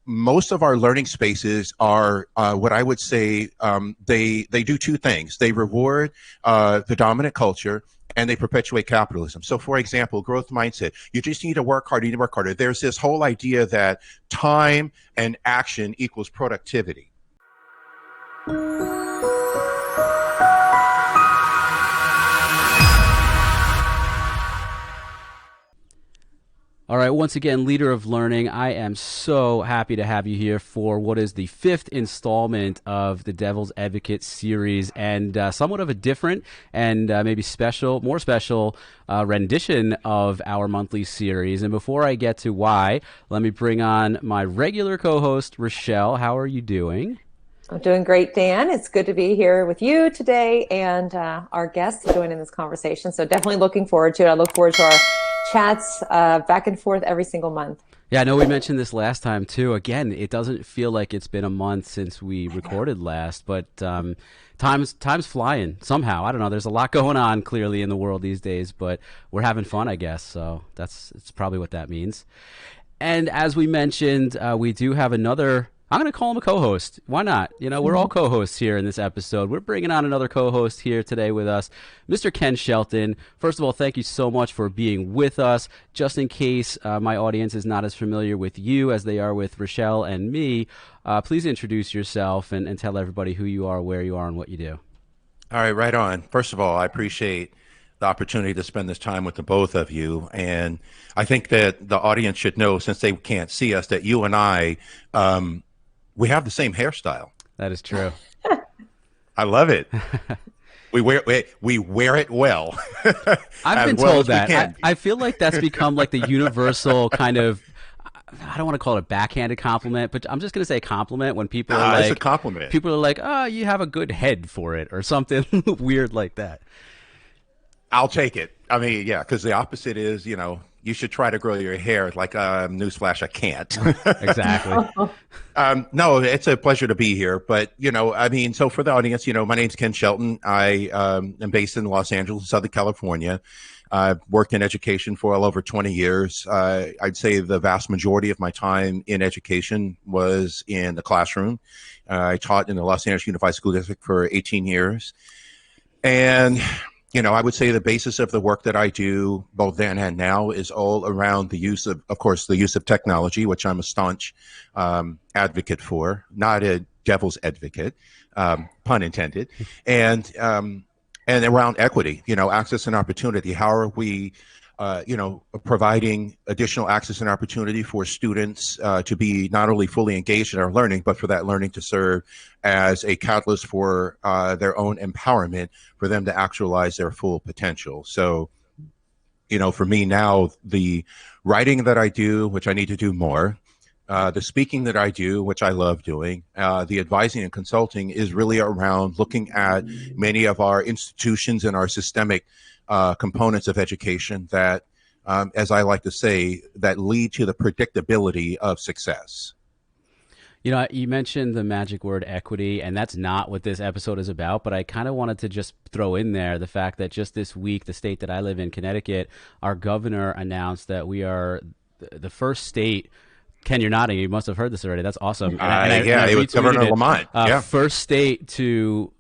most of our learning spaces are what I would say they do two things. They reward the dominant culture and they perpetuate capitalism. So, for example, growth mindset, you just need to work harder, you need to work harder. There's this whole idea that time and action equals productivity. All right, once again, Leader of Learning, I am so happy to have you here for what is the 5th installment of the Devil's Advocate series, and somewhat of a different and maybe more special rendition of our monthly series. And before I get to why, let me bring on my regular co-host, Rachelle. How are you doing? I'm doing great, Dan. It's good to be here with you today and our guests joining this conversation. So definitely looking forward to it. I look forward to our chats back and forth every single month. Yeah, I know we mentioned this last time too. Again, it doesn't feel like it's been a month since we recorded last, but time's flying somehow. I don't know. There's a lot going on clearly in the world these days, but we're having fun, I guess. So it's probably what that means. And as we mentioned, we do have another. I'm going to call him a co-host. Why not? You know, we're all co-hosts here in this episode. We're bringing on another co-host here today with us, Mr. Ken Shelton. First of all, thank you so much for being with us. Just in case my audience is not as familiar with you as they are with Rachelle and me, please introduce yourself and tell everybody who you are, where you are, and what you do. All right on. First of all, I appreciate the opportunity to spend this time with the both of you. And I think that the audience should know, since they can't see us, that you and I, we have the same hairstyle. That is true. I love it. We wear it well. I've been told that. I feel like that's become like the universal kind of, I don't want to call it a backhanded compliment, but I'm just going to say compliment when people are like, it's a compliment. People are like, oh, you have a good head for it or something weird like that. I'll take it. I mean, yeah, because the opposite is, you should try to grow your hair. Like, newsflash, I can't. Exactly. No, it's a pleasure to be here. But, so for the audience, my name's Ken Shelton. I am based in Los Angeles, Southern California. I've worked in education for well over 20 years. I'd say the vast majority of my time in education was in the classroom. I taught in the Los Angeles Unified School District for 18 years. And I would say the basis of the work that I do both then and now is all around the use of technology, which I'm a staunch advocate for, not a devil's advocate, pun intended, and around equity, access and opportunity. How are we, providing additional access and opportunity for students to be not only fully engaged in our learning, but for that learning to serve as a catalyst for their own empowerment, for them to actualize their full potential. So, for me now, the writing that I do, which I need to do more, the speaking that I do, which I love doing, the advising and consulting is really around looking at many of our institutions and our systemic components of education that, as I like to say, that lead to the predictability of success. You mentioned the magic word equity, and that's not what this episode is about, but I kind of wanted to just throw in there the fact that just this week, the state that I live in, Connecticut, our governor announced that we are the first state. Ken, you're nodding. You must have heard this already. That's awesome. It was Governor Lamont. First state to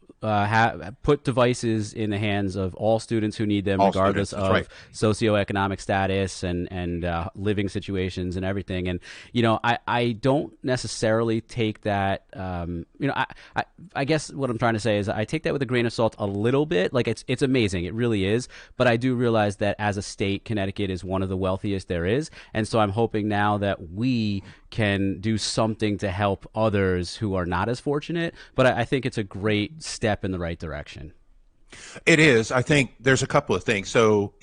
put devices in the hands of all students who need them, regardless of socioeconomic status and living situations and everything. And I don't necessarily take that. I guess what I'm trying to say is I take that with a grain of salt a little bit. Like it's amazing, it really is. But I do realize that as a state, Connecticut is one of the wealthiest there is, and so I'm hoping now that we can do something to help others who are not as fortunate. But I think it's a great step in the right direction. It is. I think there's a couple of things. So,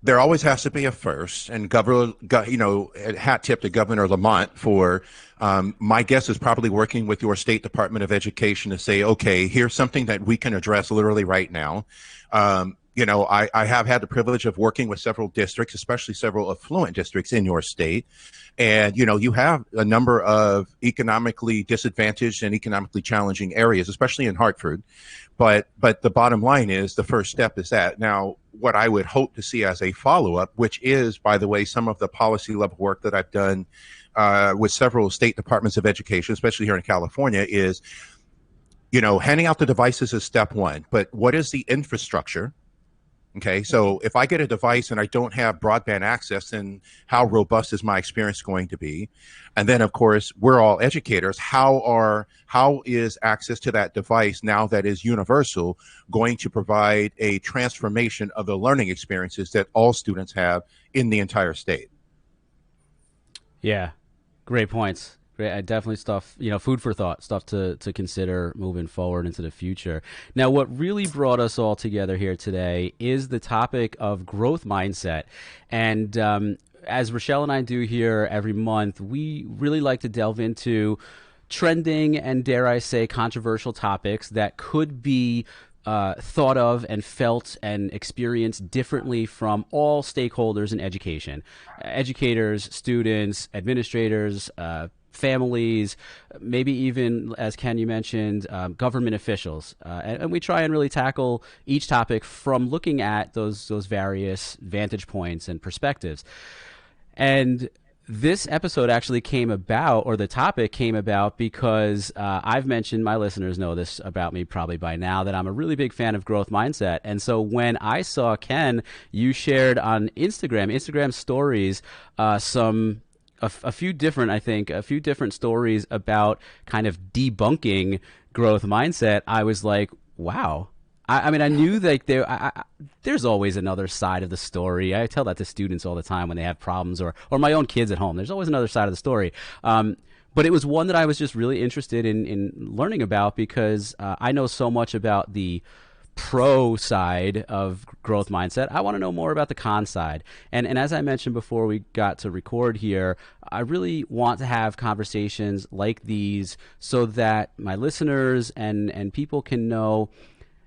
there always has to be a first, and hat tip to Governor Lamont for, my guess is probably working with your state Department of Education to say, okay, here's something that we can address literally right now. I have had the privilege of working with several districts, especially several affluent districts in your state. And, you have a number of economically disadvantaged and economically challenging areas, especially in Hartford. But the bottom line is the first step is that. Now, what I would hope to see as a follow-up, which is, by the way, some of the policy level work that I've done with several state departments of education, especially here in California, is, handing out the devices is step one, but what is the infrastructure? Okay, so if I get a device and I don't have broadband access, then how robust is my experience going to be? And then, of course, we're all educators. How is access to that device, now that is universal, going to provide a transformation of the learning experiences that all students have in the entire state? Yeah, great points. Definitely stuff, food for thought, stuff to consider moving forward into the future. Now, what really brought us all together here today is the topic of growth mindset. And as Rachelle and I do here every month, we really like to delve into trending and, dare I say, controversial topics that could be thought of and felt and experienced differently from all stakeholders in education: educators, students, administrators, families, maybe even, as Ken, you mentioned, government officials. And we try and really tackle each topic from looking at those various vantage points and perspectives. And this episode actually came about, or the topic came about, because I've mentioned, my listeners know this about me probably by now, that I'm a really big fan of growth mindset. And so when I saw, Ken, you shared on Instagram stories, a few different stories about kind of debunking growth mindset, I was like, wow. I mean, I knew that there's always another side of the story. I tell that to students all the time when they have problems, or my own kids at home. There's always another side of the story. But it was one that I was just really interested in learning about, because I know so much about the pro side of growth mindset. I want to know more about the con side. And as I mentioned before we got to record here, I really want to have conversations like these so that my listeners and people can know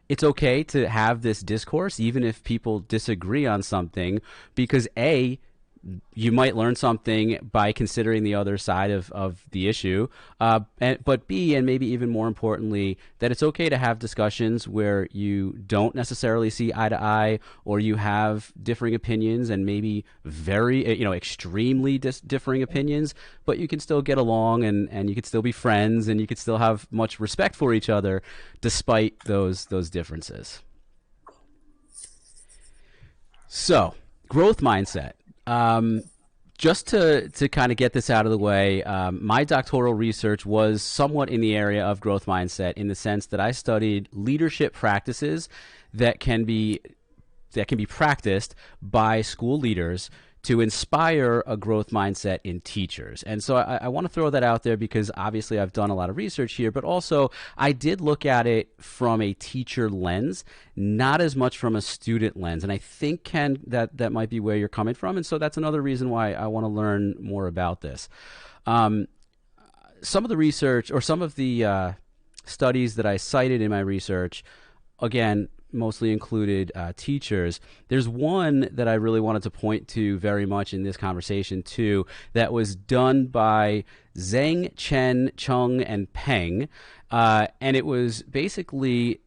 it's okay to have this discourse, even if people disagree on something, because A, you might learn something by considering the other side of the issue. But B, and maybe even more importantly, that it's okay to have discussions where you don't necessarily see eye to eye, or you have differing opinions, and maybe very, extremely differing opinions, but you can still get along, and you could still be friends, and you could still have much respect for each other despite those differences. So, growth mindset. Just to kind of get this out of the way, my doctoral research was somewhat in the area of growth mindset, in the sense that I studied leadership practices that can be practiced by school leaders to inspire a growth mindset in teachers. And so I want to throw that out there, because obviously I've done a lot of research here, but also I did look at it from a teacher lens, not as much from a student lens. And I think, Ken, that might be where you're coming from. And so that's another reason why I want to learn more about this. Some of the research, or some of the studies that I cited in my research, again, mostly included teachers. There's one that I really wanted to point to very much in this conversation too, that was done by Zhang, Chen, Chung, and Peng, and it was basically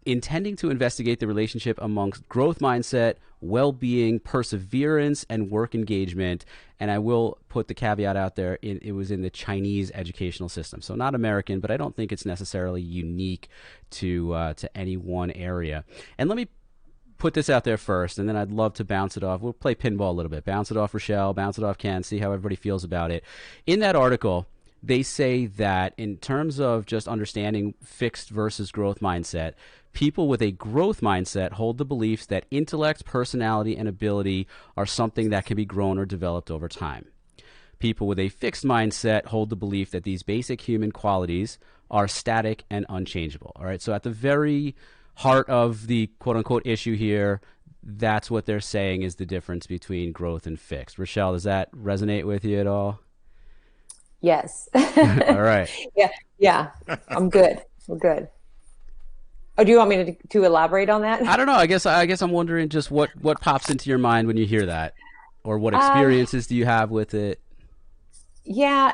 intending to investigate the relationship amongst growth mindset, well-being, perseverance, and work engagement. And I will put the caveat out there, it was in the Chinese educational system. So not American, but I don't think it's necessarily unique to any one area. And let me put this out there first, and then I'd love to bounce it off. We'll play pinball a little bit. Bounce it off Rachelle, bounce it off Ken, see how everybody feels about it. In that article, they say that in terms of just understanding fixed versus growth mindset, people with a growth mindset hold the beliefs that intellect, personality, and ability are something that can be grown or developed over time. People with a fixed mindset hold the belief that these basic human qualities are static and unchangeable. All right, so at the very heart of the quote-unquote issue here, that's what they're saying is the difference between growth and fixed. Rachelle, does that resonate with you at all? Yes. All right. Yeah. I'm good. We're good. Oh, do you want me to elaborate on that? I don't know. I guess I'm wondering just what pops into your mind when you hear that, or what experiences do you have with it? Yeah,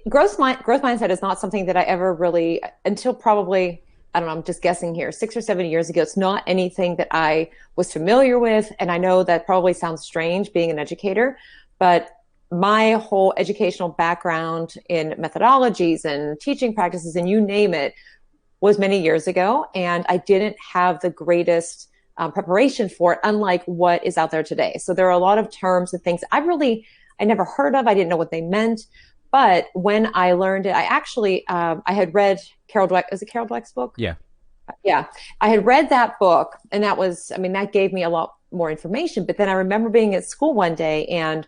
growth mindset is not something that I ever really, until probably, I don't know, I'm just guessing here, 6 or 7 years ago. It's not anything that I was familiar with. And I know that probably sounds strange being an educator, but my whole educational background in methodologies and teaching practices and you name it was many years ago. And I didn't have the greatest preparation for it, unlike what is out there today. So there are a lot of terms and things I never heard of. I didn't know what they meant. But when I learned it, I actually, I had read Carol Dweck. Is it Carol Dweck's book? Yeah. Yeah. I had read that book, and that gave me a lot more information. But then I remember being at school one day, and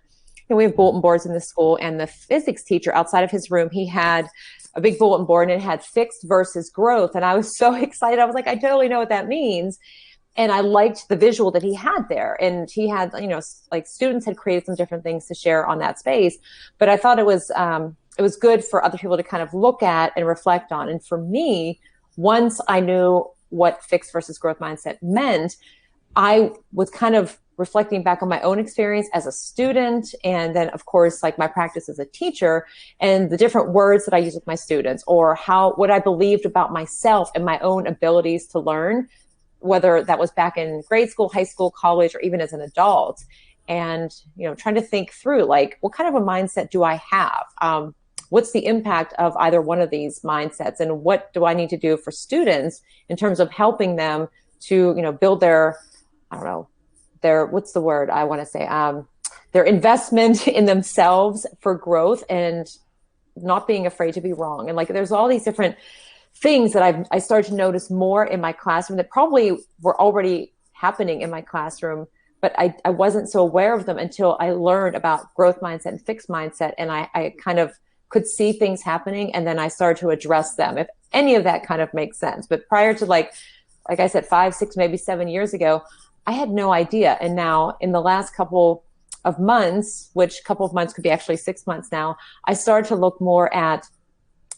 we have bulletin boards in the school, and the physics teacher outside of his room, he had a big bulletin board and it had fixed versus growth. And I was so excited. I was like, I totally know what that means. And I liked the visual that he had there. And he had, like students had created some different things to share on that space. But I thought it was good for other people to kind of look at and reflect on. And for me, once I knew what fixed versus growth mindset meant, I was kind of reflecting back on my own experience as a student. And then of course, like my practice as a teacher and the different words that I use with my students, or what I believed about myself and my own abilities to learn, whether that was back in grade school, high school, college, or even as an adult. And, trying to think through, like, what kind of a mindset do I have? What's the impact of either one of these mindsets? And what do I need to do for students in terms of helping them to, build their, what's the word I want to say? Their investment in themselves for growth and not being afraid to be wrong. And like, there's all these different things that I started to notice more in my classroom that probably were already happening in my classroom, but I wasn't so aware of them until I learned about growth mindset and fixed mindset. And I kind of could see things happening, and then I started to address them, if any of that kind of makes sense. But prior to like I said, 5, 6, maybe 7 years ago, I had no idea. And now in the last couple of months, which couple of months could be actually 6 months now, I started to look more at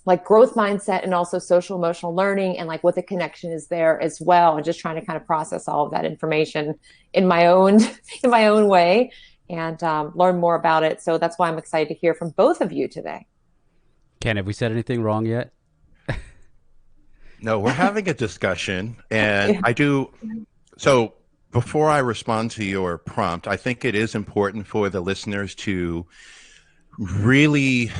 like growth mindset and also social emotional learning and like what the connection is there as well. And just trying to kind of process all of that information in my own way and learn more about it. So that's why I'm excited to hear from both of you today. Ken, have we said anything wrong yet? No, we're having a discussion, and I do. So before I respond to your prompt, I think it is important for the listeners to really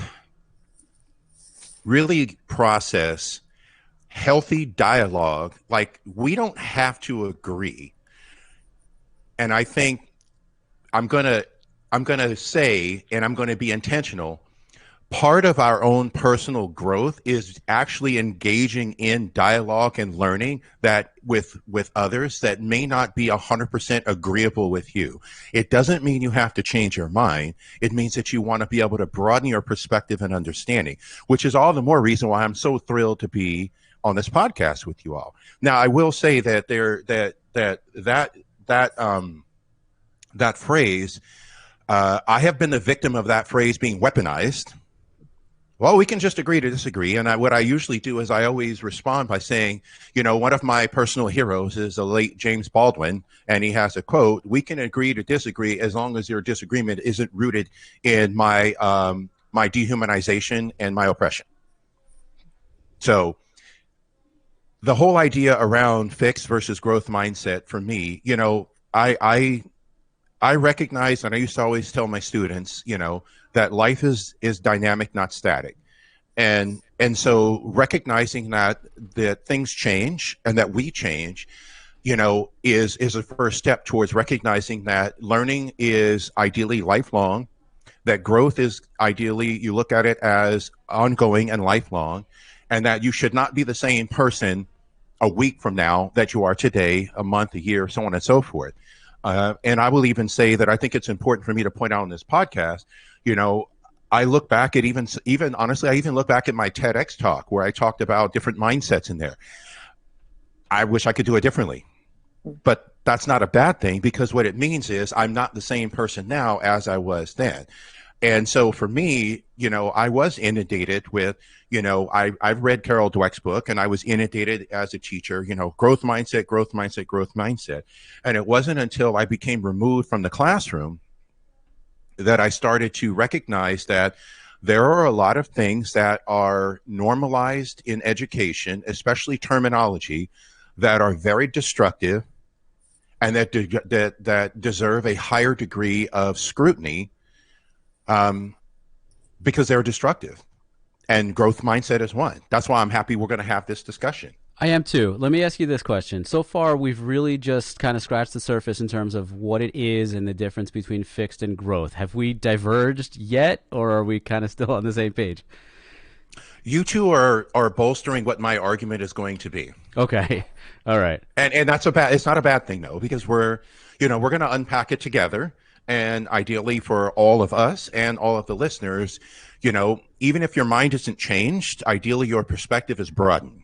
process healthy dialogue. Like, we don't have to agree. And I think I'm going to say, and I'm going to be intentional, part of our own personal growth is actually engaging in dialogue and learning that with others that may not be 100% agreeable with you. It doesn't mean you have to change your mind. It means that you want to be able to broaden your perspective and understanding, which is all the more reason why I'm so thrilled to be on this podcast with you all. Now, I will say that that phrase, I have been the victim of that phrase being weaponized. Well, we can just agree to disagree. And what I usually do is I always respond by saying, one of my personal heroes is the late James Baldwin, and he has a quote: "We can agree to disagree as long as your disagreement isn't rooted in my dehumanization and my oppression." So the whole idea around fixed versus growth mindset for me, I recognize, and I used to always tell my students, that life is dynamic, not static. And so recognizing that things change and that we change, is a first step towards recognizing that learning is ideally lifelong, that growth is ideally, you look at it as ongoing and lifelong, and that you should not be the same person a week from now that you are today, a month, a year, so on and so forth. And I will even say that I think it's important for me to point out on this podcast, I look back at even honestly, I even look back at my TEDx talk where I talked about different mindsets in there. I wish I could do it differently, but that's not a bad thing, because what it means is I'm not the same person now as I was then. And so for me, I was inundated with, I've read Carol Dweck's book, and I was inundated as a teacher, growth mindset, growth mindset, growth mindset. And it wasn't until I became removed from the classroom that I started to recognize that there are a lot of things that are normalized in education, especially terminology, that are very destructive and that deserve a higher degree of scrutiny because they're destructive. And growth mindset is one. That's why I'm happy we're going to have this discussion. I am too. Let me ask you this question. So far, we've really just kind of scratched the surface in terms of what it is and the difference between fixed and growth. Have we diverged yet, or are we kind of still on the same page? You two are bolstering what my argument is going to be. Okay. All right. And that's it's not a bad thing though, because we're going to unpack it together. And ideally for all of us and all of the listeners, even if your mind isn't changed, ideally your perspective is broadened.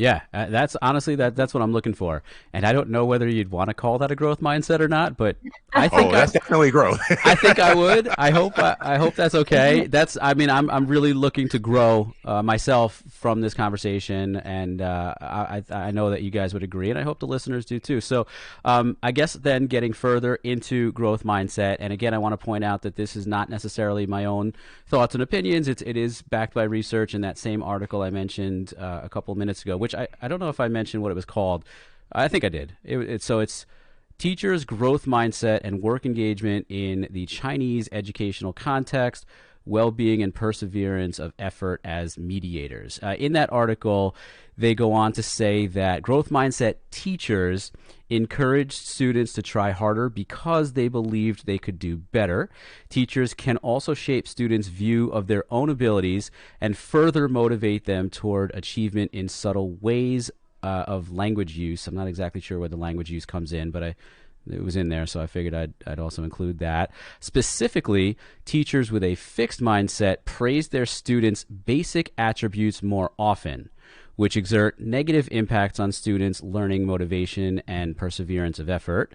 Yeah, that's honestly that's what I'm looking for, and I don't know whether you'd want to call that a growth mindset or not, but I think that's definitely growth. I think I would. I hope that's okay. I'm really looking to grow myself from this conversation, and I know that you guys would agree, and I hope the listeners do too. So I guess then getting further into growth mindset, and again, I want to point out that this is not necessarily my own thoughts and opinions. It is backed by research in that same article I mentioned a couple of minutes ago, which I don't know if I mentioned what it was called. I think I did. It's Teachers' Growth Mindset and Work Engagement in the Chinese Educational Context, Well-Being and Perseverance of Effort as Mediators. In that article, they go on to say that growth mindset teachers encouraged students to try harder because they believed they could do better. Teachers can also shape students' view of their own abilities and further motivate them toward achievement in subtle ways of language use. I'm not exactly sure where the language use comes in, but it was in there, so I figured I'd also include that. Specifically, teachers with a fixed mindset praise their students' basic attributes more often, which exert negative impacts on students' learning motivation and perseverance of effort.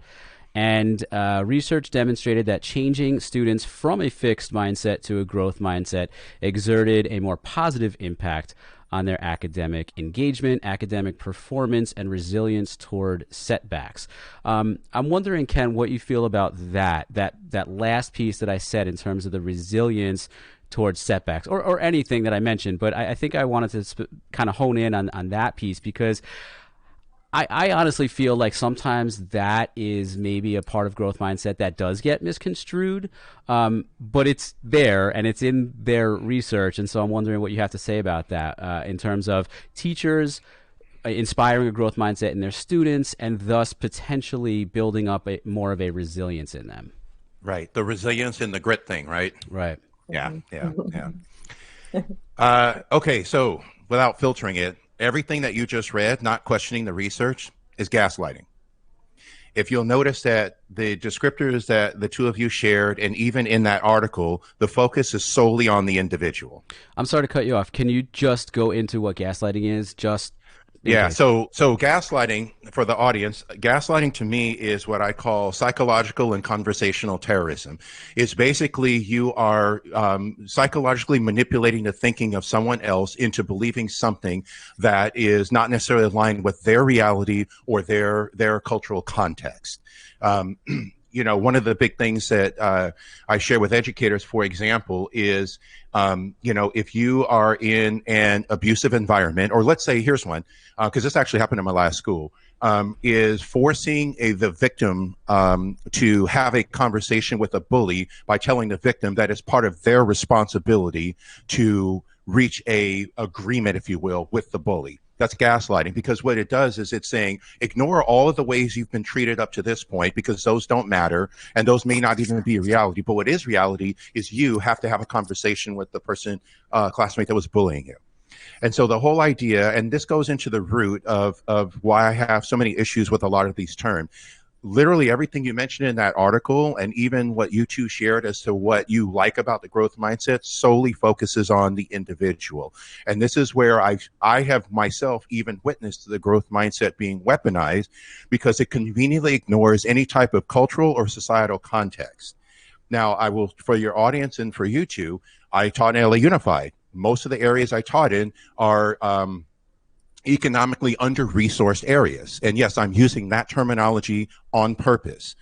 And research demonstrated that changing students from a fixed mindset to a growth mindset exerted a more positive impact on their academic engagement, academic performance, and resilience toward setbacks. I'm wondering, Ken, what you feel about that last piece that I said in terms of the resilience towards setbacks, or anything that I mentioned. But I think I wanted to kind of hone in on that piece, because I honestly feel like sometimes that is maybe a part of growth mindset that does get misconstrued, but it's there and it's in their research. And so I'm wondering what you have to say about that in terms of teachers inspiring a growth mindset in their students and thus potentially building up more of a resilience in them. Right. The resilience and the grit thing, right? Right. Yeah. Okay. So without filtering it, everything that you just read, not questioning the research, is gaslighting. If you'll notice that the descriptors that the two of you shared, and even in that article, the focus is solely on the individual. I'm sorry to cut you off. Can you just go into what gaslighting is? Yeah. So gaslighting, for the audience, gaslighting to me is what I call psychological and conversational terrorism. It's basically you are psychologically manipulating the thinking of someone else into believing something that is not necessarily aligned with their reality or their cultural context. One of the big things that I share with educators, for example, is, if you are in an abusive environment, or let's say, here's one, because this actually happened in my last school, is forcing the victim to have a conversation with a bully by telling the victim that it's part of their responsibility to reach a agreement, if you will, with the bully. That's gaslighting, because what it does is it's saying, ignore all of the ways you've been treated up to this point, because those don't matter and those may not even be reality. But what is reality is you have to have a conversation with the person, classmate that was bullying you. And so the whole idea, and this goes into the root of why I have so many issues with a lot of these terms. Literally everything you mentioned in that article, and even what you two shared as to what you like about the growth mindset, solely focuses on the individual. And this is where I have myself even witnessed the growth mindset being weaponized, because it conveniently ignores any type of cultural or societal context. Now, I will, for your audience and for you two, I taught in LA Unified. Most of the areas I taught in are economically under-resourced areas. And yes, I'm using that terminology on purpose.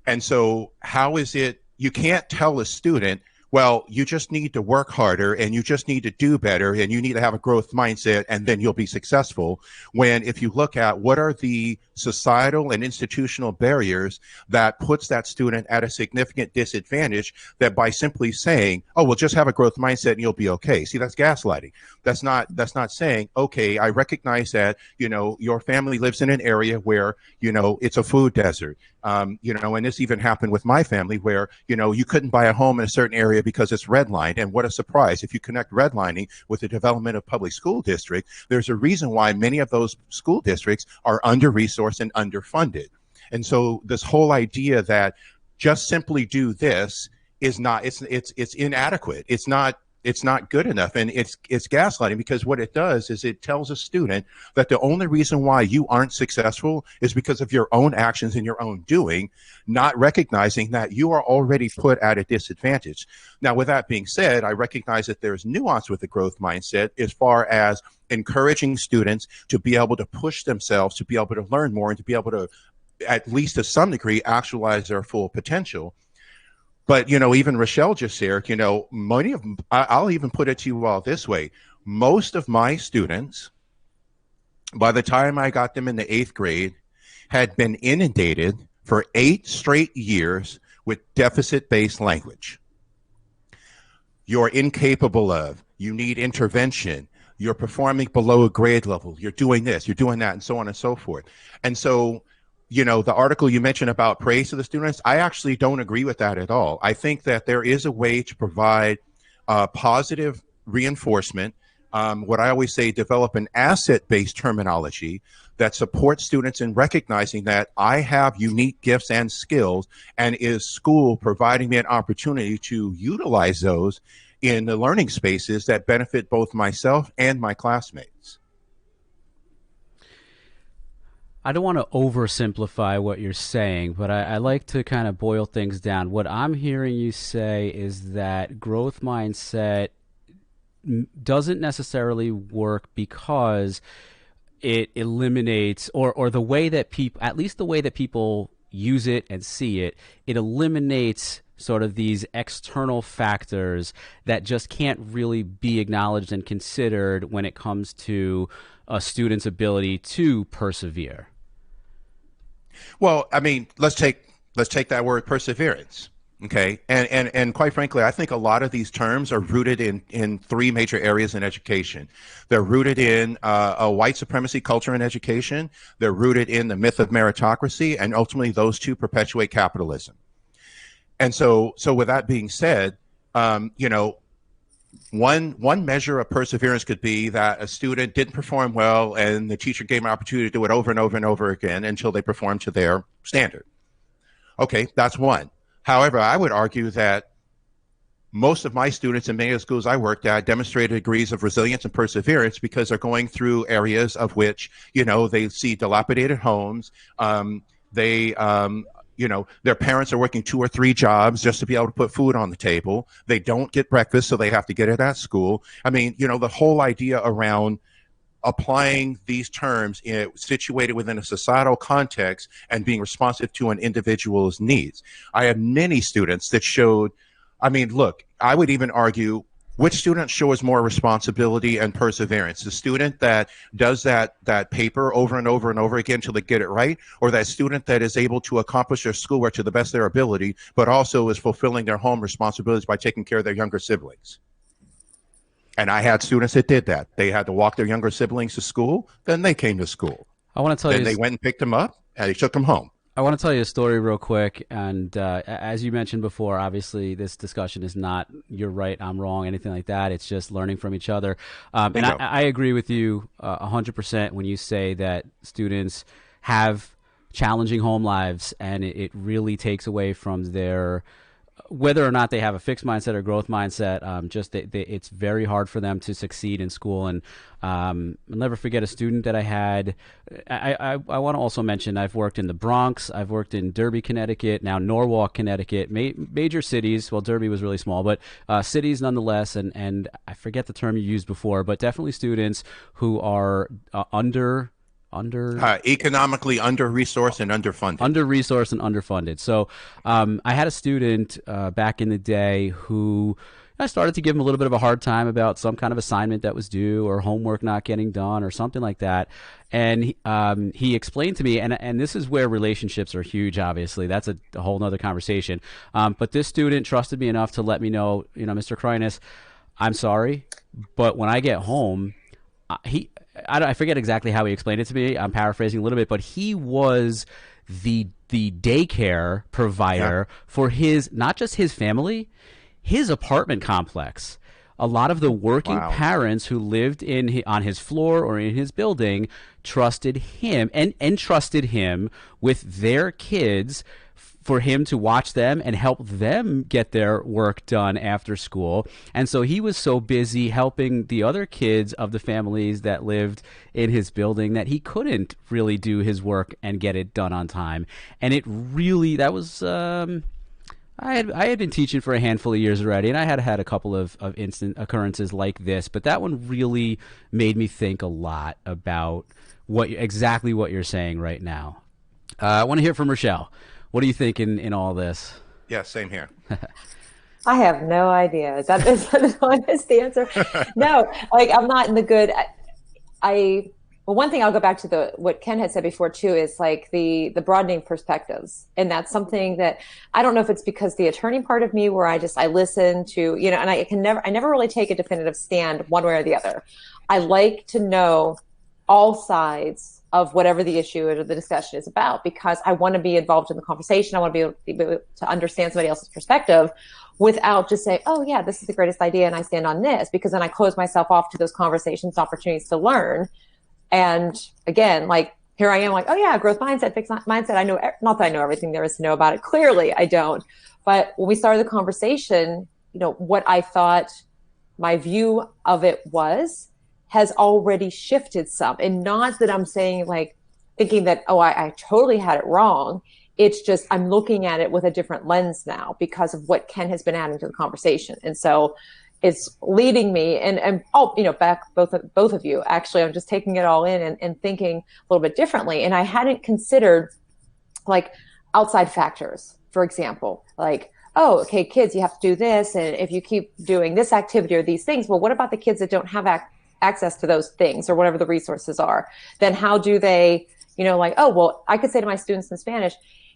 And so how is it, you can't tell a student, well, you just need to work harder and you just need to do better and you need to have a growth mindset and then you'll be successful. When if you look at what are the societal and institutional barriers that puts that student at a significant disadvantage, that by simply saying, oh, well, just have a growth mindset and you'll be okay. See, that's gaslighting. That's not saying, okay, I recognize that, your family lives in an area where, it's a food desert. And this even happened with my family where, you couldn't buy a home in a certain area because it's redlined. And what a surprise. If you connect redlining with the development of public school district, there's a reason why many of those school districts are under-resourced and underfunded. And so this whole idea that just simply do this is not, it's inadequate. It's not good enough, and it's gaslighting, because what it does is it tells a student that the only reason why you aren't successful is because of your own actions and your own doing, not recognizing that you are already put at a disadvantage. Now, with that being said, I recognize that there's nuance with the growth mindset as far as encouraging students to be able to push themselves, to be able to learn more, and to be able to, at least to some degree, actualize their full potential. But, even Rachelle just shared, many of them, I'll even put it to you all this way. Most of my students, by the time I got them in the 8th grade, had been inundated for 8 straight years with deficit-based language. You're incapable of, you need intervention, you're performing below a grade level, you're doing this, you're doing that, and so on and so forth. And so, the article you mentioned about praise to the students, I actually don't agree with that at all. I think that there is a way to provide positive reinforcement. What I always say, develop an asset-based terminology that supports students in recognizing that I have unique gifts and skills, and is school providing me an opportunity to utilize those in the learning spaces that benefit both myself and my classmates. I don't want to oversimplify what you're saying, but I like to kind of boil things down. What I'm hearing you say is that growth mindset doesn't necessarily work because it eliminates, or the way that people, at least the way that people use it and see it, it eliminates sort of these external factors that just can't really be acknowledged and considered when it comes to a student's ability to persevere. Well, I mean, let's take that word perseverance. Okay. And quite frankly, I think a lot of these terms are rooted in 3 major areas in education. They're rooted in a white supremacy culture in education. They're rooted in the myth of meritocracy, and ultimately those 2 perpetuate capitalism. And so with that being said, one measure of perseverance could be that a student didn't perform well and the teacher gave them an opportunity to do it over and over and over again until they performed to their standard. Okay, that's one. However, I would argue that most of my students in many of the schools I worked at demonstrated degrees of resilience and perseverance because they're going through areas of which, they see dilapidated homes. Their parents are working 2 or 3 jobs just to be able to put food on the table. They don't get breakfast, so they have to get it at school. I mean, the whole idea around applying these terms situated within a societal context and being responsive to an individual's needs. I have many students that showed, look, I would even argue, which student shows more responsibility and perseverance? The student that does that paper over and over and over again until they get it right, or that student that is able to accomplish their schoolwork to the best of their ability, but also is fulfilling their home responsibilities by taking care of their younger siblings? And I had students that did that. They had to walk their younger siblings to school, then they came to school. I want to tell you, they went and picked them up, and they took them home. I want to tell you a story real quick. And as you mentioned before, obviously this discussion is not you're right, I'm wrong, anything like that. It's just learning from each other. And I agree with you 100% when you say that students have challenging home lives, and it really takes away from their, whether or not they have a fixed mindset or growth mindset, it's very hard for them to succeed in school. And I'll never forget a student that I had. I want to also mention I've worked in the Bronx, I've worked in Derby, Connecticut, now Norwalk, Connecticut, major cities. Well, Derby was really small, but cities nonetheless. And I forget the term you used before, but definitely students who are economically under-resourced and underfunded. Under-resourced and underfunded. So I had a student back in the day who I started to give him a little bit of a hard time about some kind of assignment that was due or homework not getting done or something like that. And he explained to me, and this is where relationships are huge, obviously. That's a whole nother conversation. But this student trusted me enough to let me know, Mr. Kreiness, I'm sorry, but when I get home, I forget exactly how he explained it to me. I'm paraphrasing a little bit, but he was the daycare provider for his, not just his family, his apartment complex. A lot of the working parents who lived on his floor or in his building trusted him and trusted him with their kids for him to watch them and help them get their work done after school. And so he was so busy helping the other kids of the families that lived in his building that he couldn't really do his work and get it done on time. And it really, that was, I had been teaching for a handful of years already, and I had a couple of instant occurrences like this, but that one really made me think a lot about exactly what you're saying right now. I want to hear from Rachelle. What do you think in all this? Yeah, same here. I have no idea. That is an honest answer. No, like I'm not in the good. Well, one thing I'll go back to what Ken had said before too is like the broadening perspectives, and that's something that I don't know if it's because the attorney part of me where I listen to and I never really take a definitive stand one way or the other. I like to know all sides of whatever the issue or the discussion is about, because I want to be involved in the conversation. I want to be able to understand somebody else's perspective without just saying, oh yeah, this is the greatest idea and I stand on this, because then I close myself off to those conversations, opportunities to learn. And again, like here I am like, oh yeah, growth mindset, fixed mindset. I know, not that I know everything there is to know about it. Clearly I don't. But when we started the conversation, what I thought my view of it has already shifted some. And not that I'm saying like thinking that, oh, I totally had it wrong. It's just I'm looking at it with a different lens now because of what Ken has been adding to the conversation. And so it's leading me and back both of you. Actually, I'm just taking it all in and thinking a little bit differently. And I hadn't considered like outside factors, for example, like, oh, okay, kids, you have to do this. And if you keep doing this activity or these things, well, what about the kids that don't have access to those things or whatever the resources are? Then how do they, like, oh, well, I could say to my students in Spanish,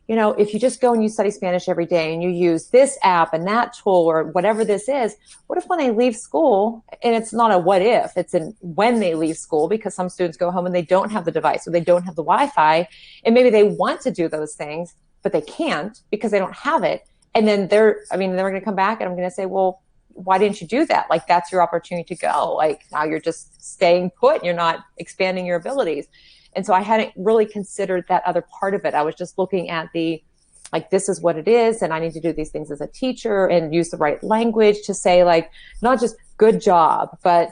if you just go and you study Spanish every day and you use this app and that tool or whatever this is, what if when they leave school, and it's not a what if, it's when they leave school, because some students go home and they don't have the device or they don't have the Wi-Fi, and maybe they want to do those things, but they can't because they don't have it. And then they're going to come back and I'm going to say, well, why didn't you do that? Like, that's your opportunity to go. Like, now you're just staying put. You're not expanding your abilities. And so I hadn't really considered that other part of it. I was just looking at this is what it is. And I need to do these things as a teacher and use the right language to say, like, not just good job, but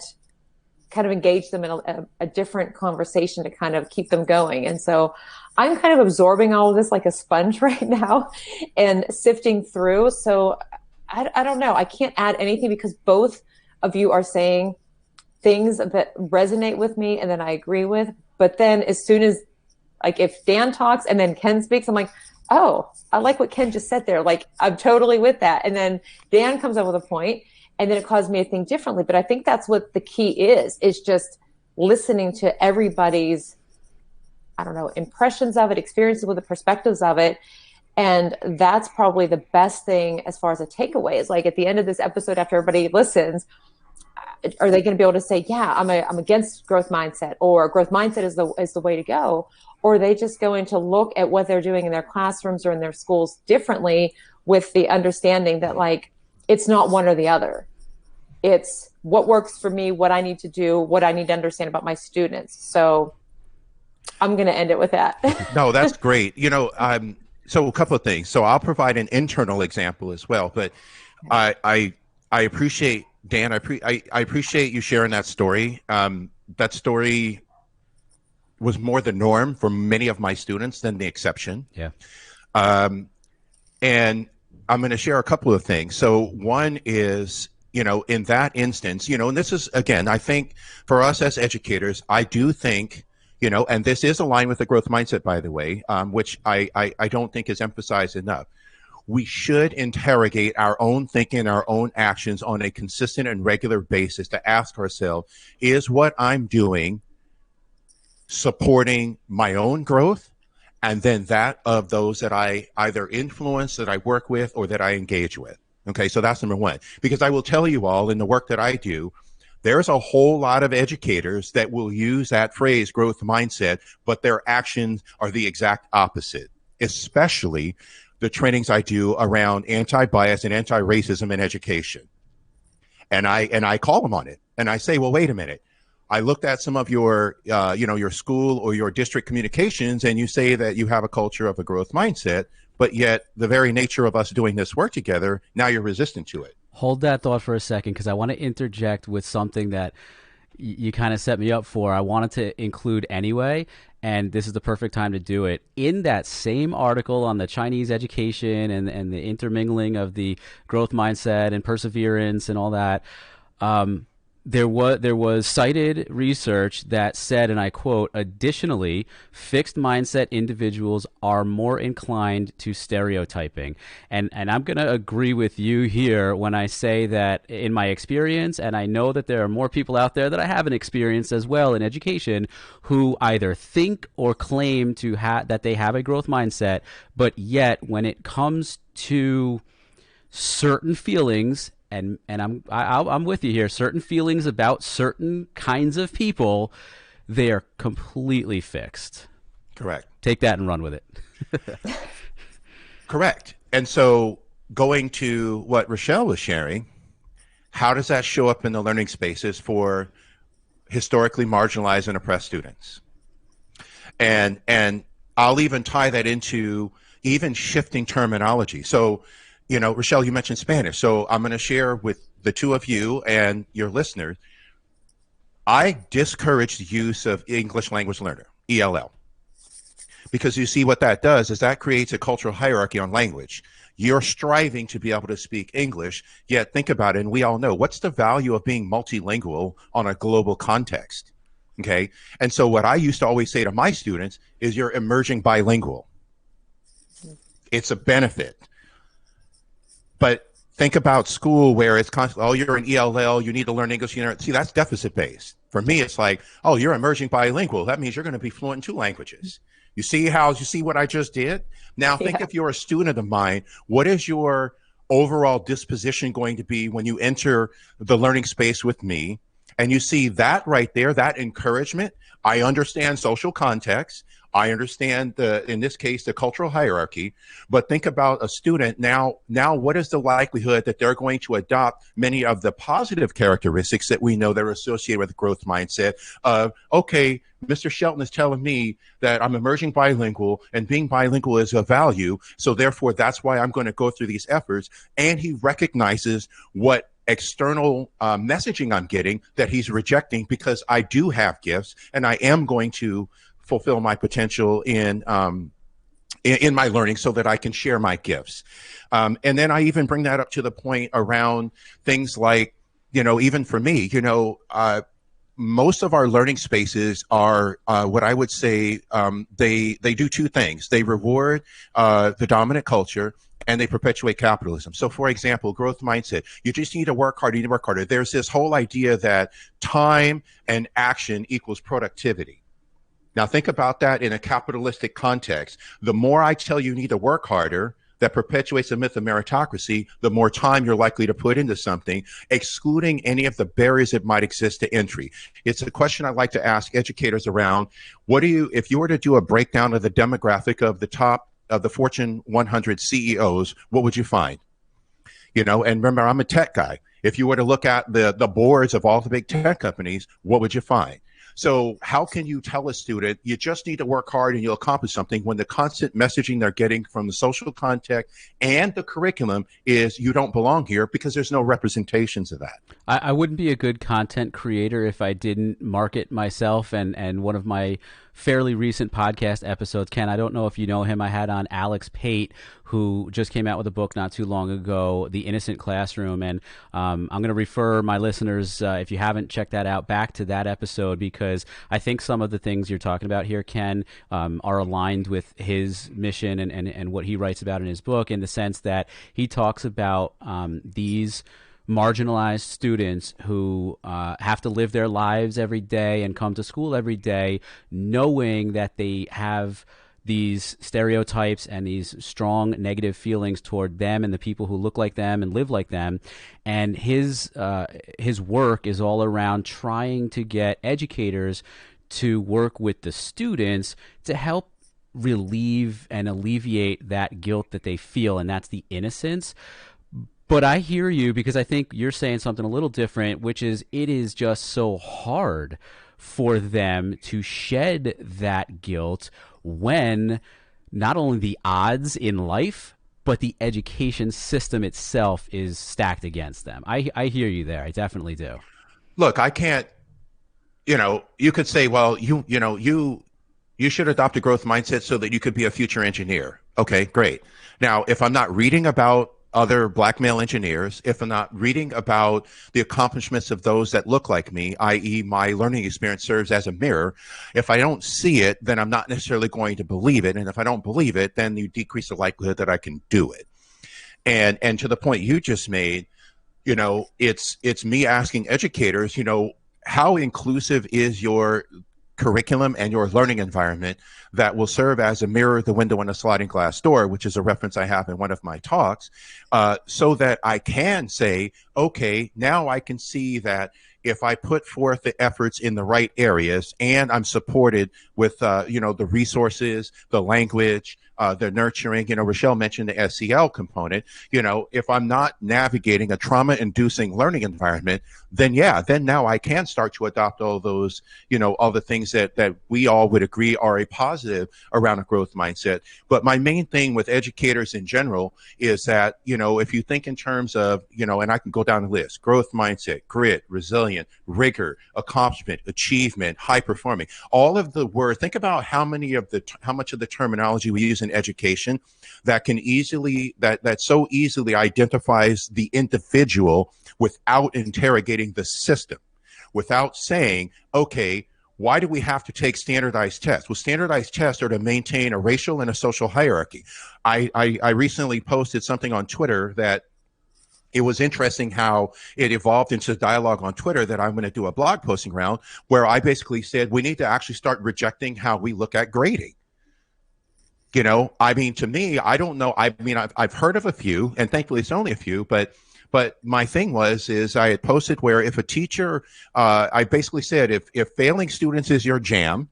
kind of engage them in a different conversation to kind of keep them going. And so I'm kind of absorbing all of this like a sponge right now and sifting through. So I don't know. I can't add anything because both of you are saying things that resonate with me and that I agree with. But then as soon as, like, if Dan talks and then Ken speaks, I'm like, oh, I like what Ken just said there. Like, I'm totally with that. And then Dan comes up with a point and then it caused me to think differently. But I think that's what the key is just listening to everybody's, impressions of it, experiences with the perspectives of it. And that's probably the best thing as far as a takeaway is, like, at the end of this episode, after everybody listens, are they going to be able to say, yeah, I'm against growth mindset, or growth mindset is the way to go? Or are they just going to look at what they're doing in their classrooms or in their schools differently with the understanding that, like, it's not one or the other. It's what works for me, what I need to do, what I need to understand about my students. So I'm going to end it with that. No, that's great. So a couple of things. So I'll provide an internal example as well, but I appreciate, Dan, I appreciate you sharing that story. That story was more the norm for many of my students than the exception. Yeah. And I'm going to share a couple of things. So one is, in that instance, and this is, again, I think for us as educators, I do think, and this is aligned with the growth mindset, by the way, which I don't think is emphasized enough. we should interrogate our own thinking, our own actions on a consistent and regular basis to ask ourselves, is what I'm doing supporting my own growth and then that of those that I either influence, that I work with, or that I engage with? Okay, so that's number one. Because I will tell you all, in the work that I do, there's a whole lot of educators that will use that phrase, growth mindset, but their actions are the exact opposite, especially the trainings I do around anti-bias and anti-racism in education. And I call them on it. And I say, well, wait a minute. I looked at some of your, your school or your district communications, and you say that you have a culture of a growth mindset, but yet the very nature of us doing this work together, now you're resistant to it. Hold that thought for a second, because I want to interject with something that you kind of set me up for. I wanted to include anyway, and this is the perfect time to do it. In that same article on the Chinese education and the intermingling of the growth mindset and perseverance and all that, there was cited research that said, and I quote, additionally, fixed mindset individuals are more inclined to stereotyping. And I'm going to agree with you here when I say that in my experience, and I know that there are more people out there that I haven't experienced as well in education, who either think or claim to that they have a growth mindset, but yet when it comes to certain feelings, and I'm with you here, certain feelings about certain kinds of people, they are completely fixed. Correct. Take that and run with it. Correct. And so going to what Rachelle was sharing, how does that show up in the learning spaces for historically marginalized and oppressed students? And I'll even tie that into even shifting terminology. So, Rachelle, you mentioned Spanish. So I'm going to share with the two of you and your listeners, I discourage the use of English language learner, ELL. Because you see what that does is that creates a cultural hierarchy on language. You're striving to be able to speak English, yet think about it, and we all know, what's the value of being multilingual on a global context? Okay. And so what I used to always say to my students is you're emerging bilingual. It's a benefit. But think about school where it's constantly, oh, you're an ELL, you need to learn English. See, that's deficit based. For me, it's like, oh, you're emerging bilingual. That means you're going to be fluent in 2 languages. You see what I just did? Now think if you're a student of mine, what is your overall disposition going to be when you enter the learning space with me? And you see that right there, that encouragement. I understand social context. I understand in this case, the cultural hierarchy, but think about a student now, what is the likelihood that they're going to adopt many of the positive characteristics that we know that are associated with growth mindset of, okay, Mr. Shelton is telling me that I'm emerging bilingual and being bilingual is a value. So therefore, that's why I'm going to go through these efforts. And he recognizes what external messaging I'm getting that he's rejecting, because I do have gifts and I am going to fulfill my potential in my learning so that I can share my gifts. And then I even bring that up to the point around things like, even for me, most of our learning spaces are what I would say they do 2 things. They reward the dominant culture and they perpetuate capitalism. So for example, growth mindset, you just need to work harder, you need to work harder. There's this whole idea that time and action equals productivity. Now think about that in a capitalistic context. The more I tell you need to work harder, that perpetuates the myth of meritocracy, the more time you're likely to put into something, excluding any of the barriers that might exist to entry. It's a question I'd like to ask educators around. If you were to do a breakdown of the demographic of the top of the Fortune 100 CEOs, what would you find? And remember, I'm a tech guy. If you were to look at the boards of all the big tech companies, what would you find? So how can you tell a student you just need to work hard and you'll accomplish something when the constant messaging they're getting from the social context and the curriculum is you don't belong here because there's no representations of that? I wouldn't be a good content creator if I didn't market myself, and one of my fairly recent podcast episodes. Ken, I don't know if you know him. I had on Alex Pate, who just came out with a book not too long ago, The Innocent Classroom. And I'm going to refer my listeners, if you haven't checked that out, back to that episode, because I think some of the things you're talking about here, Ken, are aligned with his mission and what he writes about in his book, in the sense that he talks about these marginalized students who have to live their lives every day and come to school every day knowing that they have these stereotypes and these strong negative feelings toward them and the people who look like them and live like them. And his work is all around trying to get educators to work with the students to help relieve and alleviate that guilt that they feel, and that's the innocence. But I hear you, because I think you're saying something a little different, which is it is just so hard for them to shed that guilt when not only the odds in life, but the education system itself is stacked against them. I hear you there. I definitely do. Look, I can't, you could say, well, you should adopt a growth mindset so that you could be a future engineer. Okay, great. Now, if I'm not reading about other black male engineers, if I'm not reading about the accomplishments of those that look like me, i.e. my learning experience serves as a mirror, if I don't see it, then I'm not necessarily going to believe it. And if I don't believe it, then you decrease the likelihood that I can do it. And to the point you just made, it's me asking educators, how inclusive is your curriculum and your learning environment that will serve as a mirror, the window, and a sliding glass door, which is a reference I have in one of my talks, so that I can say, okay, now I can see that if I put forth the efforts in the right areas and I'm supported with, the resources, the language, the nurturing, Rachelle mentioned the SEL component, if I'm not navigating a trauma-inducing learning environment, then now I can start to adopt all those, all the things that we all would agree are a positive around a growth mindset. But my main thing with educators in general is that, if you think in terms of, and I can go down the list, growth mindset, grit, resilience, rigor, accomplishment, achievement, high performing, all of the words, think about how much of the terminology we use in education that so easily identifies the individual without interrogating the system, without saying, okay, why do we have to take standardized tests? Well, standardized tests are to maintain a racial and a social hierarchy. I recently posted something on Twitter that it was interesting how it evolved into dialogue on Twitter that I'm going to do a blog posting around, where I basically said we need to actually start rejecting how we look at grading. To me, I don't know. I've heard of a few, and thankfully it's only a few, but my thing is I had posted where if a teacher, I basically said, if failing students is your jam,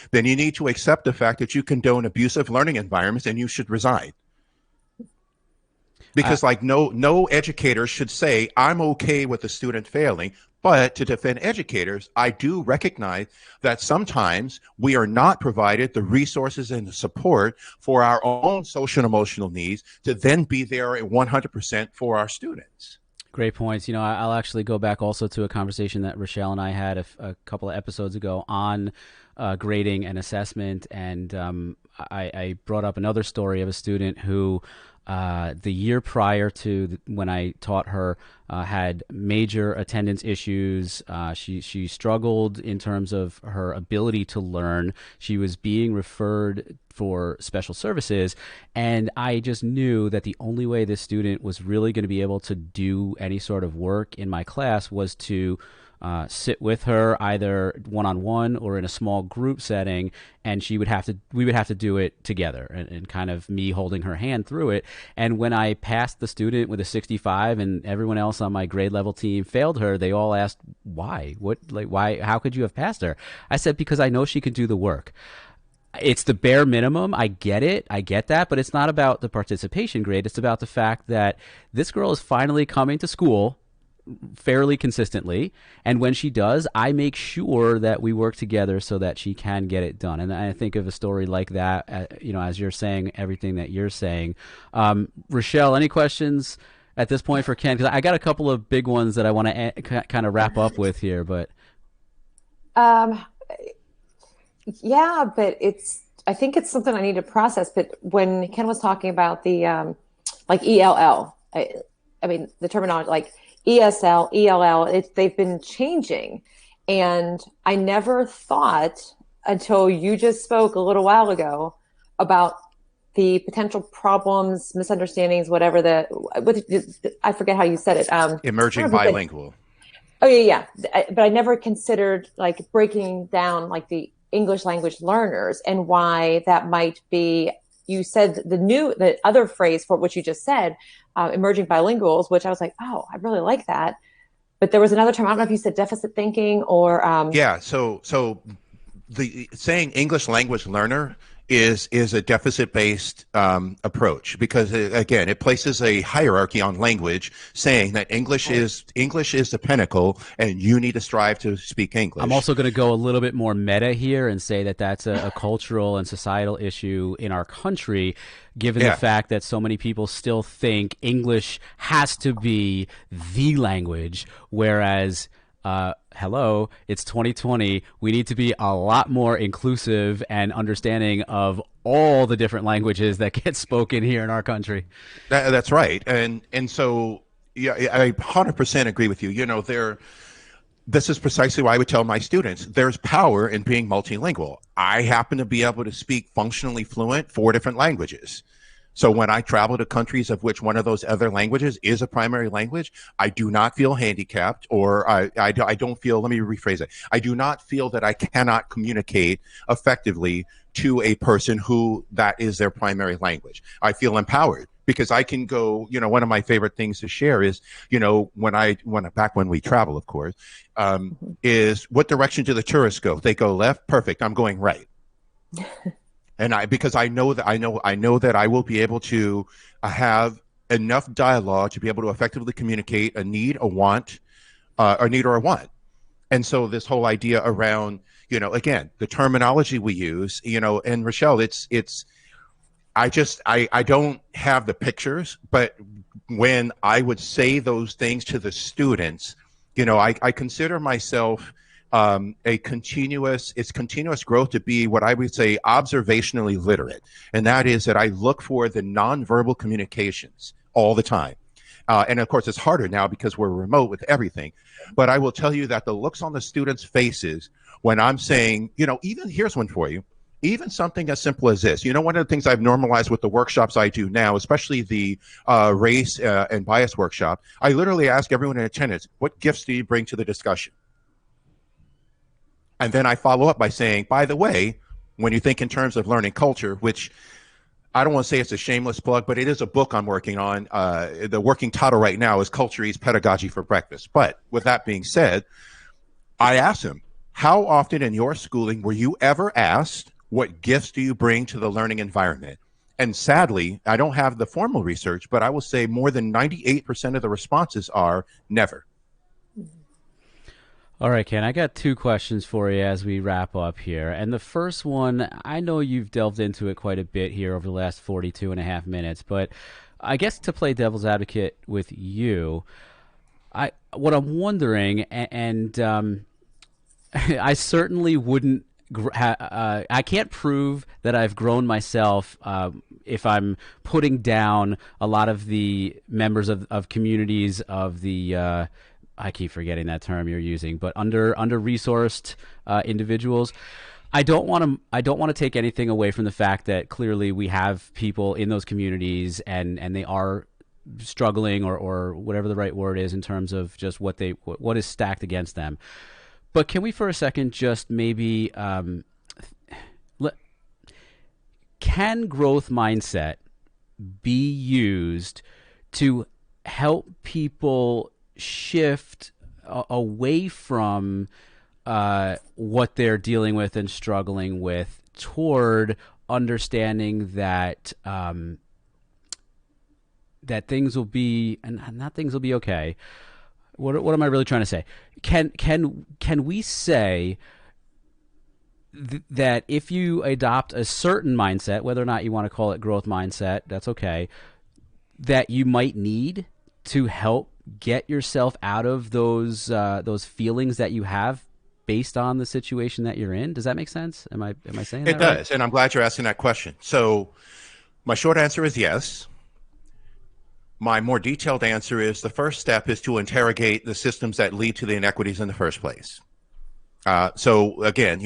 then you need to accept the fact that you condone abusive learning environments and you should resign. Because no educator should say, I'm okay with a student failing. But to defend educators, I do recognize that sometimes we are not provided the resources and the support for our own social and emotional needs to then be there at 100% for our students. Great points. I'll actually go back also to a conversation that Rachelle and I had a couple of episodes ago on grading and assessment. And I brought up another story of a student who the year prior to when I taught her, had major attendance issues. She struggled in terms of her ability to learn. She was being referred for special services, and I just knew that the only way this student was really going to be able to do any sort of work in my class was to sit with her either one-on-one or in a small group setting, and we would have to do it together, and kind of me holding her hand through it. And when I passed the student with a 65 and everyone else on my grade level team failed her, they all asked, why? Why? How could you have passed her? I said, because I know she can do the work. It's the bare minimum. I get it. I get that. But it's not about the participation grade. It's about the fact that this girl is finally coming to school fairly consistently, and when she does, I make sure that we work together so that she can get it done. And I think of a story like that, as you're saying everything that you're saying. Rachelle, any questions at this point for Ken? Because I got a couple of big ones that I want to kind of wrap up with here. But Yeah, but I think it's something I need to process. But when Ken was talking about the like ELL, I mean the terminology like ESL, ELL, they've been changing, and I never thought until you just spoke a little while ago about the potential problems, misunderstandings, whatever I forget how you said it. I Emerging don't know if you said, bilingual. oh yeah, yeah. But I never considered like breaking down like the English language learners and why that might be. You said the other phrase for what you just said, emerging bilinguals, which I was like, oh, I really like that. But there was another term. I don't know if you said deficit thinking or Yeah, so the saying English language learner is a deficit based approach because again it places a hierarchy on language, saying that English is the pinnacle, and you need to strive to speak I'm English. also going to go a little bit more meta here and say that that's a cultural and societal issue in our country, given the Yeah, fact that so many people still think English has to be the language, whereas, hello, it's 2020. We need to be a lot more inclusive and understanding of all the different languages that get spoken here in our country. that's right, and so yeah, I 100% agree with you. You know, this is precisely why I would tell my students there's power in being multilingual. I happen to be able to speak functionally fluent 4 different languages. So when I travel to countries of which one of those other languages is a primary language, I do not feel handicapped, or I don't feel, let me rephrase it. I do not feel that I cannot communicate effectively to a person who that is their primary language. I feel empowered because I can go, one of my favorite things to share is, back when we travel, of course, is what direction do the tourists go? They go left. Perfect. I'm going right. And because I know that I will be able to have enough dialogue to be able to effectively communicate a need, a want, a need or a want. And so this whole idea around, again, the terminology we use, and Rachelle, I don't have the pictures, but when I would say those things to the students, I consider myself it's continuous growth to be what I would say observationally literate. And that is that I look for the nonverbal communications all the time. And of course, it's harder now because we're remote with everything. But I will tell you that the looks on the students' faces when I'm saying, even here's one for you, even something as simple as this. One of the things I've normalized with the workshops I do now, especially the race and bias workshop, I literally ask everyone in attendance, what gifts do you bring to the discussion? And then I follow up by saying, by the way, when you think in terms of learning culture, which I don't want to say it's a shameless plug, but it is a book I'm working on. The working title right now is Culture Eats Pedagogy for Breakfast. But with that being said, I asked him, how often in your schooling were you ever asked, what gifts do you bring to the learning environment? And sadly, I don't have the formal research, but I will say more than 98% of the responses are never. All right, Ken, I got 2 questions for you as we wrap up here. And the first one, I know you've delved into it quite a bit here over the last 42 and a half minutes, but I guess to play devil's advocate with you, what I'm wondering, and I certainly wouldn't, I can't prove that I've grown myself if I'm putting down a lot of the members of communities of the I keep forgetting that term you're using, but under resourced individuals. I don't want to take anything away from the fact that clearly we have people in those communities and they are struggling or whatever the right word is in terms of just what is stacked against them. But can we for a second just maybe can growth mindset be used to help people shift away from what they're dealing with and struggling with toward understanding that that things will be, and not things will be okay. What am I really trying to say? Can we say that if you adopt a certain mindset, whether or not you want to call it growth mindset, that's okay, that you might need to help get yourself out of those feelings that you have based on the situation that you're in. Does that make sense? Am I saying It that right? does, and I'm glad you're asking that question. So my short answer is yes. My more detailed answer is the first step is to interrogate the systems that lead to the inequities in the first place. So again,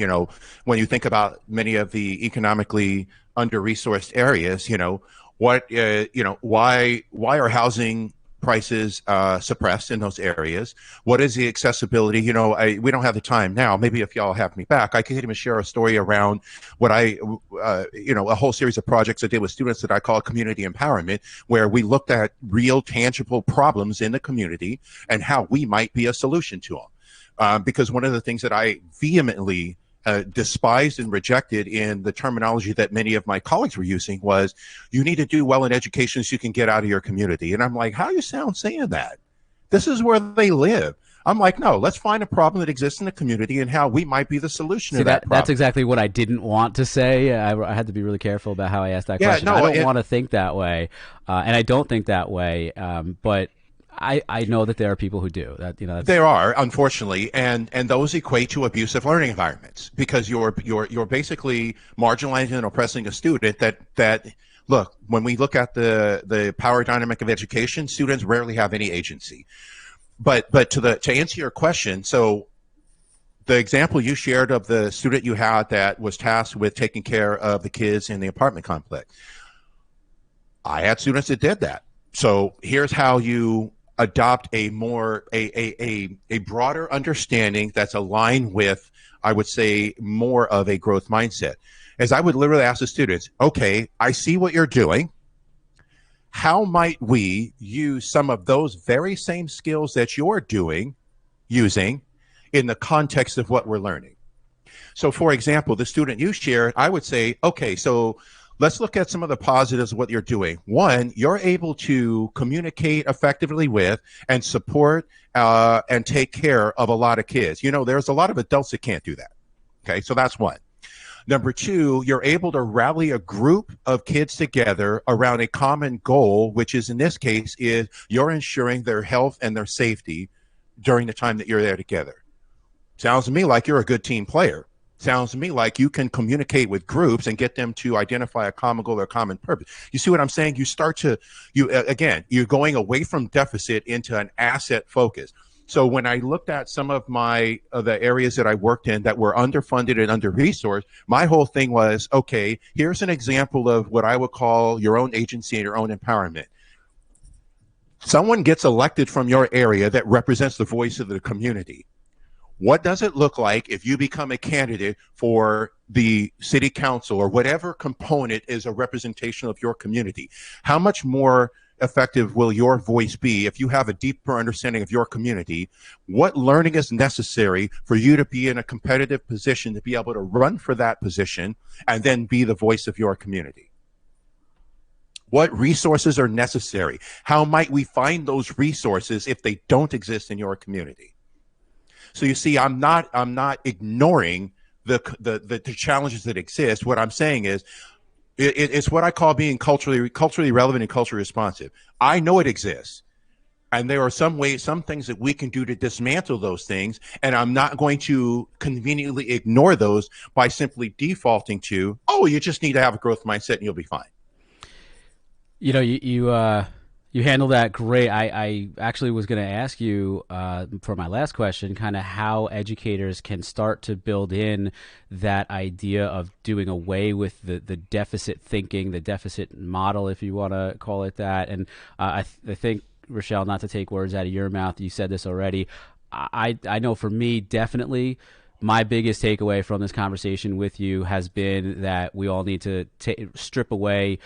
when you think about many of the economically under-resourced areas, why are housing prices suppressed in those areas? What is the accessibility? We don't have the time now. Maybe if y'all have me back, I could even share a story around what a whole series of projects I did with students that I call community empowerment, where we looked at real tangible problems in the community and how we might be a solution to them. Because one of the things that I vehemently despised and rejected in the terminology that many of my colleagues were using was, you need to do well in education so you can get out of your community. And I'm like, how you sound saying that? This is where they live. I'm like, no, let's find a problem that exists in the community and how we might be the solution to that problem. That's exactly what I didn't want to say. I had to be really careful about how I asked that question. I don't want to think that way, and I don't think that way, but I know that there are people who do that. There are, unfortunately, and those equate to abusive learning environments, because you're basically marginalizing and oppressing a student. That look, when we look at the power dynamic of education, students rarely have any agency. But to answer your question, so the example you shared of the student you had that was tasked with taking care of the kids in the apartment complex, I had students that did that. So here's how you adopt a broader understanding that's aligned with, I would say, more of a growth mindset. As I would literally ask the students, okay, I see what you're doing. How might we use some of those very same skills that you're using in the context of what we're learning? So for example, the student you shared, I would say, okay, so let's look at some of the positives of what you're doing. One, you're able to communicate effectively with and support and take care of a lot of kids. There's a lot of adults that can't do that. Okay, so that's one. Number two, you're able to rally a group of kids together around a common goal, which is, in this case, is you're ensuring their health and their safety during the time that you're there together. Sounds to me like you're a good team player. Sounds to me like you can communicate with groups and get them to identify a common goal or common purpose. You see what I'm saying? You're going away from deficit into an asset focus. So when I looked at some of the areas that I worked in that were underfunded and under-resourced, my whole thing was, okay, here's an example of what I would call your own agency and your own empowerment. Someone gets elected from your area that represents the voice of the community. What does it look like if you become a candidate for the city council or whatever component is a representation of your community? How much more effective will your voice be if you have a deeper understanding of your community? What learning is necessary for you to be in a competitive position to be able to run for that position and then be the voice of your community? What resources are necessary? How might we find those resources if they don't exist in your community? So you see, I'm not ignoring the challenges that exist. What I'm saying is, it's what I call being culturally relevant and culturally responsive. I know it exists, and there are some things that we can do to dismantle those things, and I'm not going to conveniently ignore those by simply defaulting to, oh, you just need to have a growth mindset and you'll be fine. You handled that great. I actually was going to ask you for my last question, kind of how educators can start to build in that idea of doing away with the deficit thinking, the deficit model, if you want to call it that. And I think, Rachelle, not to take words out of your mouth, you said this already. I know for me, definitely, my biggest takeaway from this conversation with you has been that we all need to strip away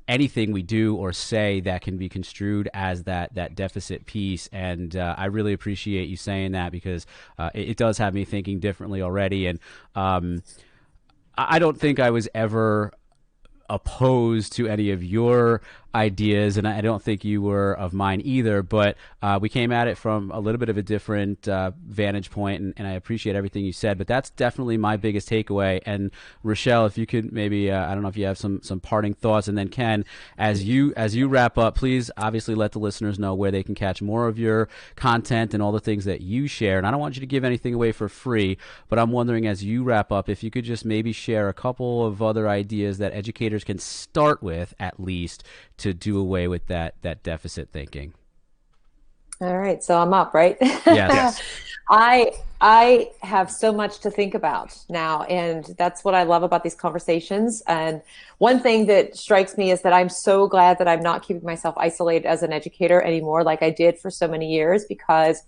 anything we do or say that can be construed as that deficit piece. And I really appreciate you saying that, because it does have me thinking differently already. And I don't think I was ever opposed to any of your ideas, and I don't think you were of mine either, but we came at it from a little bit of a different vantage point, and I appreciate everything you said, but that's definitely my biggest takeaway. And Rachelle, if you could maybe, I don't know if you have some parting thoughts, and then Ken, as you wrap up, please obviously let the listeners know where they can catch more of your content and all the things that you share. And I don't want you to give anything away for free, but I'm wondering, as you wrap up, if you could just maybe share a couple of other ideas that educators can start with, at least, to do away with that deficit thinking. All right, so I'm up, right? Yes. I have so much to think about now, and that's what I love about these conversations. And one thing that strikes me is that I'm so glad that I'm not keeping myself isolated as an educator anymore, like I did for so many years, because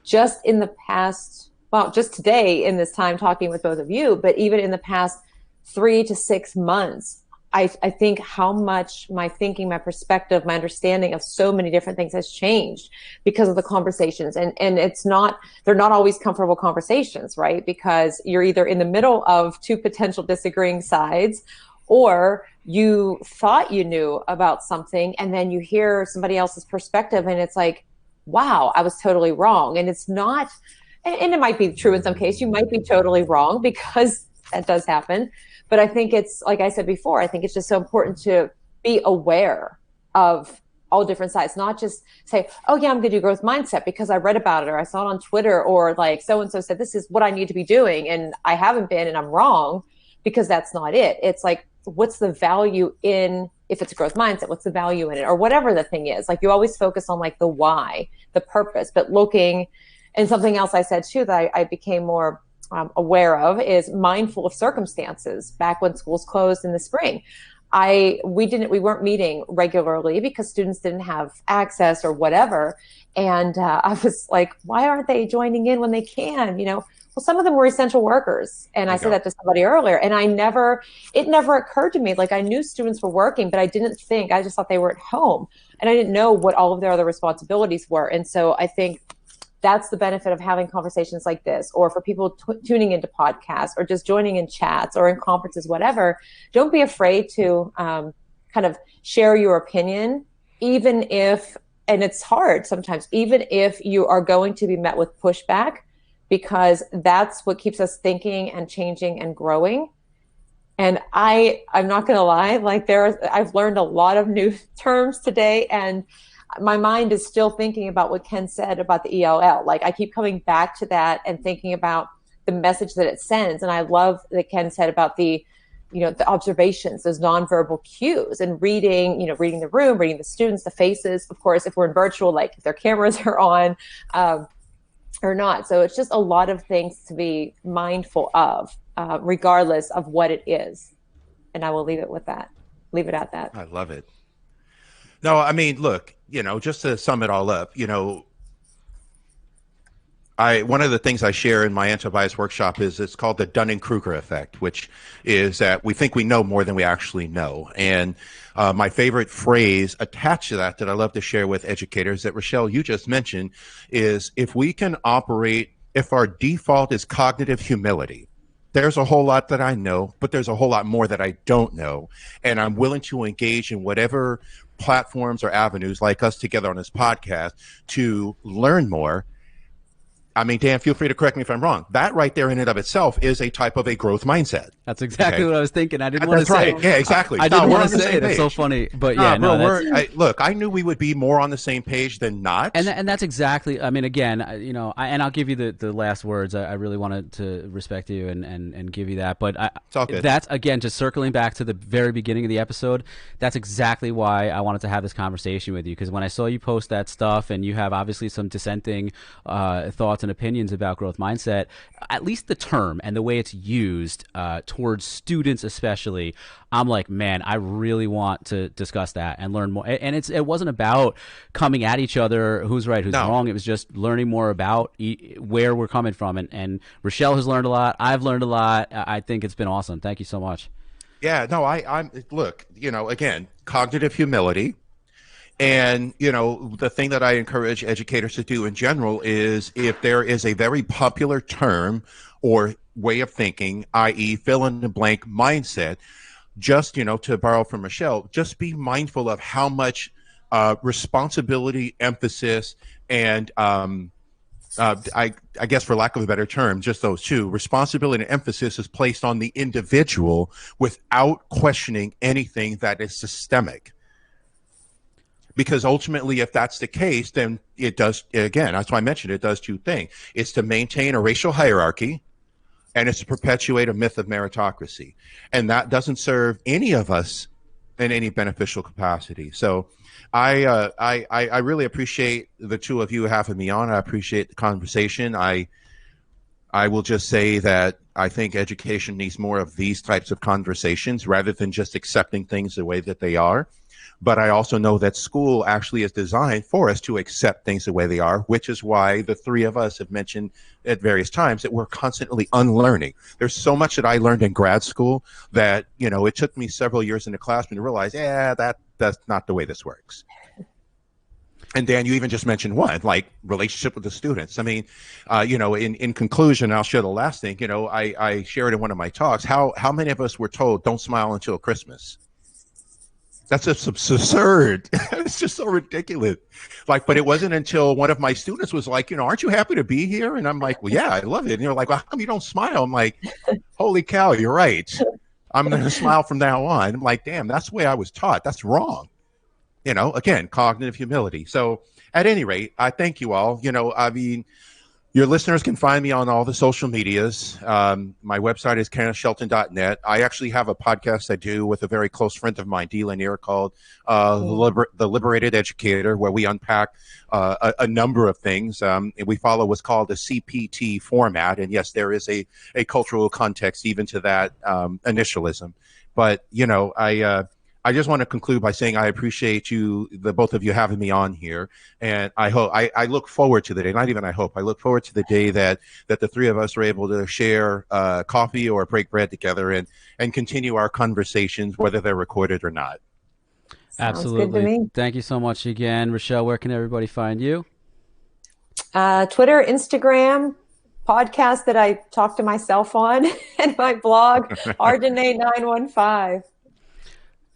just in the past, well, just today in this time talking with both of you, but even in the past 3 to 6 months, I think how much my thinking, my perspective, my understanding of so many different things has changed because of the conversations. And they're not always comfortable conversations, right? Because you're either in the middle of two potential disagreeing sides, or you thought you knew about something and then you hear somebody else's perspective and it's like, wow, I was totally wrong. And it's not, and it might be true in some case, you might be totally wrong, because that does happen. But I think it's, like I said before, I think it's just so important to be aware of all different sides, not just say, oh yeah, I'm going to do growth mindset because I read about it or I saw it on Twitter, or like so-and-so said, this is what I need to be doing. And I haven't been, and I'm wrong, because that's not it. It's like, what's the value in, if it's a growth mindset, what's the value in it, or whatever the thing is. Like, you always focus on like the why, the purpose, but looking, and something else I said too, that I became more aware of, is mindful of circumstances. Back when schools closed in the spring, we weren't meeting regularly because students didn't have access or whatever. And I was like, why aren't they joining in when they can? Well, some of them were essential workers. And I said that to somebody earlier, and it never occurred to me. Like, I knew students were working, but I just thought they were at home, and I didn't know what all of their other responsibilities were. And so I think that's the benefit of having conversations like this, or for people tuning into podcasts, or just joining in chats or in conferences, whatever. Don't be afraid to kind of share your opinion, even if, and it's hard sometimes, even if you are going to be met with pushback, because that's what keeps us thinking and changing and growing. And I'm not going to lie, like I've learned a lot of new terms today, and my mind is still thinking about what Ken said about the ELL. Like, I keep coming back to that and thinking about the message that it sends. And I love that Ken said about the observations, those nonverbal cues, and reading the room, reading the students, the faces, of course, if we're in virtual, like if their cameras are on or not. So it's just a lot of things to be mindful of, regardless of what it is. And I will leave it at that. I love it. No, I mean, look, just to sum it all up, one of the things I share in my anti-bias workshop is it's called the Dunning-Kruger Effect, which is that we think we know more than we actually know. And my favorite phrase attached to that I love to share with educators that, Rachelle, you just mentioned, is if our default is cognitive humility, there's a whole lot that I know, but there's a whole lot more that I don't know. And I'm willing to engage in whatever platforms or avenues, like us together on this podcast, to learn more. I mean, Dan, feel free to correct me if I'm wrong. That right there in and of itself is a type of a growth mindset. That's exactly what I was thinking. I didn't want to say it. Yeah, exactly. I didn't want to say it. It's so funny. But yeah, look, I knew we would be more on the same page than not. And that's exactly, I mean, again, and I'll give you the last words. I really wanted to respect you and give you that. But it's all good. That's, again, just circling back to the very beginning of the episode, that's exactly why I wanted to have this conversation with you. Because when I saw you post that stuff, and you have obviously some dissenting thoughts and opinions about growth mindset, at least the term and the way it's used towards students especially, I'm like, man, I really want to discuss that and learn more. And it wasn't about coming at each other, who's right, who's wrong. It was just learning more about where we're coming from. And Rachelle has learned a lot. I've learned a lot. I think it's been awesome. Thank you so much. Yeah, no, I'm look, again, cognitive humility. And, the thing that I encourage educators to do in general is, if there is a very popular term or way of thinking, i.e. fill in the blank mindset, just, to borrow from Rachelle, just be mindful of how much responsibility, emphasis, and I guess, for lack of a better term, just those two, responsibility and emphasis is placed on the individual without questioning anything that is systemic. Because ultimately, if that's the case, then it does, again, that's why I mentioned it does two things. It's to maintain a racial hierarchy, and it's to perpetuate a myth of meritocracy. And that doesn't serve any of us in any beneficial capacity. So I really appreciate the two of you having me on. I appreciate the conversation. I will just say that I think education needs more of these types of conversations rather than just accepting things the way that they are. But I also know that school actually is designed for us to accept things the way they are, which is why the three of us have mentioned at various times that we're constantly unlearning. There's so much that I learned in grad school that, it took me several years in the classroom to realize, that's not the way this works. And Dan, you even just mentioned one, like relationship with the students. I mean, in conclusion, I'll share the last thing. I shared in one of my talks, how many of us were told don't smile until Christmas? That's just absurd. It's just so ridiculous. But it wasn't until one of my students was like, aren't you happy to be here? And I'm like, well, yeah, I love it. And you're like, well, how come you don't smile? I'm like, holy cow, you're right. I'm going to smile from now on. I'm like, damn, that's the way I was taught. That's wrong. Again, cognitive humility. So at any rate, I thank you all. Your listeners can find me on all the social medias. My website is kenshelton.net. I actually have a podcast I do with a very close friend of mine, Dee Lanier, called The Liberated Educator, where we unpack a number of things. And we follow what's called a CPT format. And yes, there is a cultural context even to that initialism. But, I just want to conclude by saying I appreciate the both of you having me on here, and I look forward to the day. Not even I look forward to the day that the three of us are able to share coffee or break bread together and continue our conversations, whether they're recorded or not. Absolutely. Thank you so much again, Rachelle. Where can everybody find you? Twitter, Instagram, podcast that I talk to myself on, and my blog, Ardene915.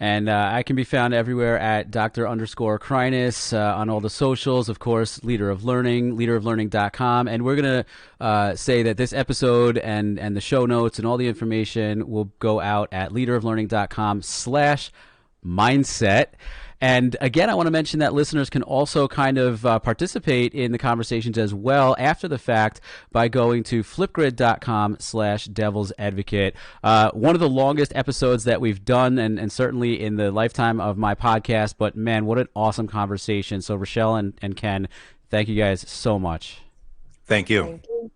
And I can be found everywhere at Dr._Kreiness on all the socials, of course, Leader of Learning, leaderoflearning.com. And we're going to say that this episode and the show notes and all the information will go out at leaderoflearning.com/mindset. And again, I want to mention that listeners can also kind of participate in the conversations as well after the fact by going to flipgrid.com/devil's advocate. One of the longest episodes that we've done, and certainly in the lifetime of my podcast, but man, what an awesome conversation. So Rachelle and Ken, thank you guys so much. Thank you. Thank you.